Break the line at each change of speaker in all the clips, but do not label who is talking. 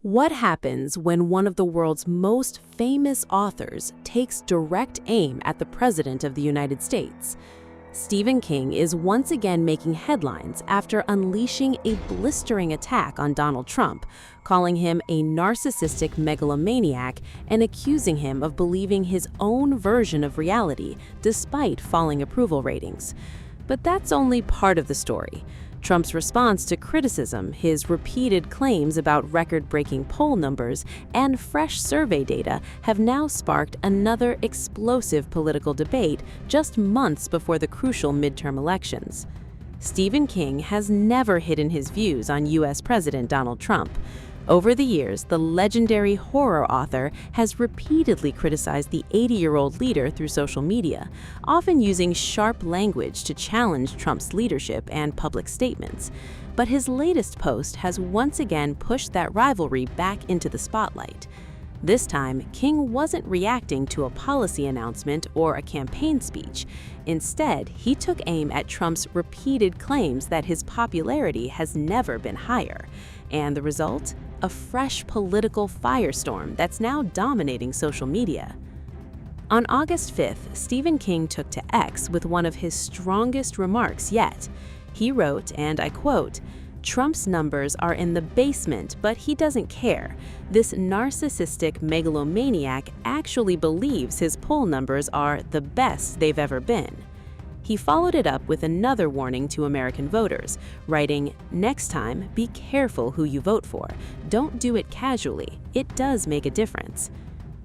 What happens when one of the world's most famous authors takes direct aim at the President of the United States? Stephen King is once again making headlines after unleashing a blistering attack on Donald Trump, calling him a narcissistic megalomaniac and accusing him of believing his own version of reality despite falling approval ratings. But that's only part of the story. Trump's response to criticism, his repeated claims about record-breaking poll numbers, and fresh survey data have now sparked another explosive political debate just months before the crucial midterm elections. Stephen King has never hidden his views on U.S. President Donald Trump. Over the years, the legendary horror author has repeatedly criticized the 80-year-old leader through social media, often using sharp language to challenge Trump's leadership and public statements. But his latest post has once again pushed that rivalry back into the spotlight. This time, King wasn't reacting to a policy announcement or a campaign speech. Instead, he took aim at Trump's repeated claims that his popularity has never been higher. And the result? A fresh political firestorm that's now dominating social media. On August 5th, Stephen King took to X with one of his strongest remarks yet. He wrote, and I quote, "Trump's numbers are in the basement, but he doesn't care. This narcissistic megalomaniac actually believes his poll numbers are the best they've ever been." He followed it up with another warning to American voters, writing, "Next time, be careful who you vote for. Don't do it casually. It does make a difference."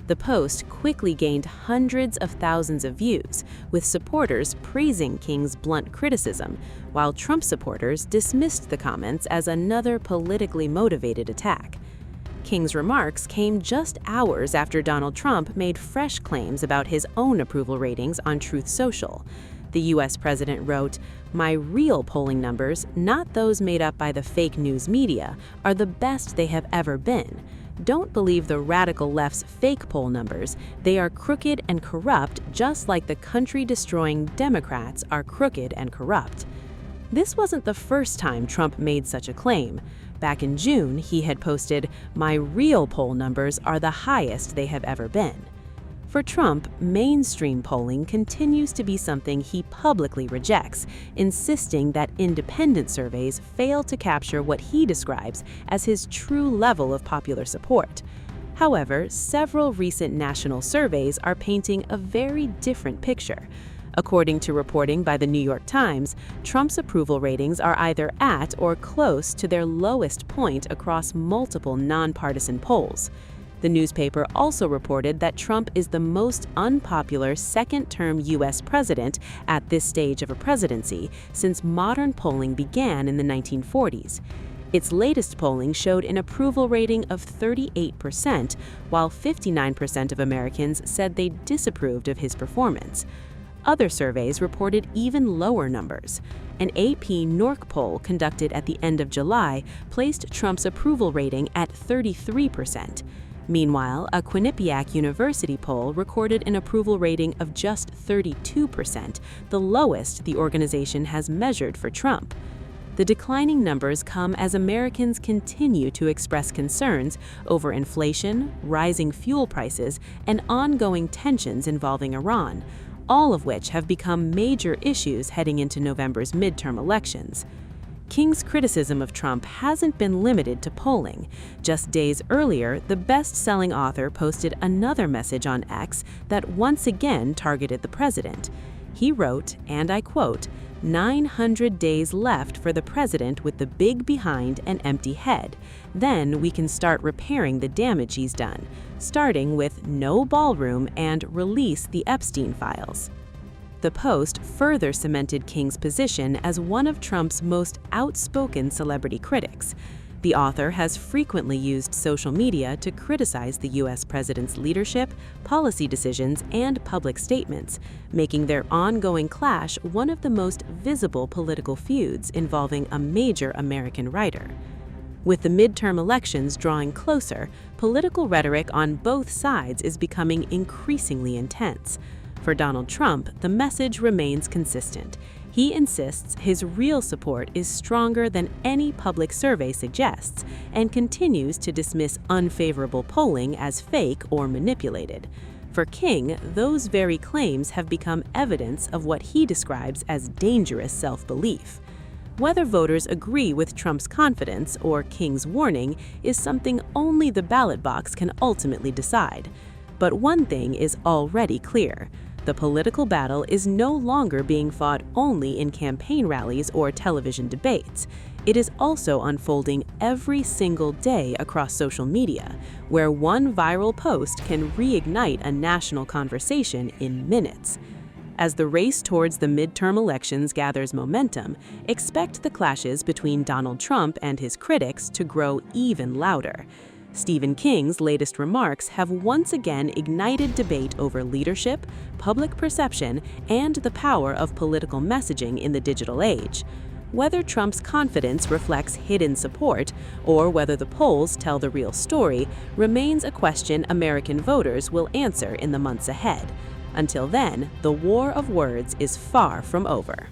The post quickly gained hundreds of thousands of views, with supporters praising King's blunt criticism, while Trump supporters dismissed the comments as another politically motivated attack. King's remarks came just hours after Donald Trump made fresh claims about his own approval ratings on Truth Social. The U.S. president wrote, "My real polling numbers, not those made up by the fake news media, are the best they have ever been. Don't believe the radical left's fake poll numbers. They are crooked and corrupt, just like the country-destroying Democrats are crooked and corrupt." This wasn't the first time Trump made such a claim. Back in June, he had posted, "My real poll numbers are the highest they have ever been." For Trump, mainstream polling continues to be something he publicly rejects, insisting that independent surveys fail to capture what he describes as his true level of popular support. However, several recent national surveys are painting a very different picture. According to reporting by the New York Times, Trump's approval ratings are either at or close to their lowest point across multiple nonpartisan polls. The newspaper also reported that Trump is the most unpopular second-term U.S. president at this stage of a presidency since modern polling began in the 1940s. Its latest polling showed an approval rating of 38%, while 59% of Americans said they disapproved of his performance. Other surveys reported even lower numbers. An AP NORC poll conducted at the end of July placed Trump's approval rating at 33%. Meanwhile, a Quinnipiac University poll recorded an approval rating of just 32%, the lowest the organization has measured for Trump. The declining numbers come as Americans continue to express concerns over inflation, rising fuel prices, and ongoing tensions involving Iran, all of which have become major issues heading into November's midterm elections. King's criticism of Trump hasn't been limited to polling. Just days earlier, the best-selling author posted another message on X that once again targeted the president. He wrote, and I quote, "900 days left for the president with the big behind and empty head. Then we can start repairing the damage he's done, starting with no ballroom and release the Epstein files." The post further cemented King's position as one of Trump's most outspoken celebrity critics. The author has frequently used social media to criticize the U.S. president's leadership, policy decisions, and public statements, making their ongoing clash one of the most visible political feuds involving a major American writer. With the midterm elections drawing closer, political rhetoric on both sides is becoming increasingly intense. For Donald Trump, the message remains consistent. He insists his real support is stronger than any public survey suggests and continues to dismiss unfavorable polling as fake or manipulated. For King, those very claims have become evidence of what he describes as dangerous self-belief. Whether voters agree with Trump's confidence or King's warning is something only the ballot box can ultimately decide. But one thing is already clear. The political battle is no longer being fought only in campaign rallies or television debates. It is also unfolding every single day across social media, where one viral post can reignite a national conversation in minutes. As the race towards the midterm elections gathers momentum, expect the clashes between Donald Trump and his critics to grow even louder. Stephen King's latest remarks have once again ignited debate over leadership, public perception, and the power of political messaging in the digital age. Whether Trump's confidence reflects hidden support or whether the polls tell the real story remains a question American voters will answer in the months ahead. Until then, the war of words is far from over.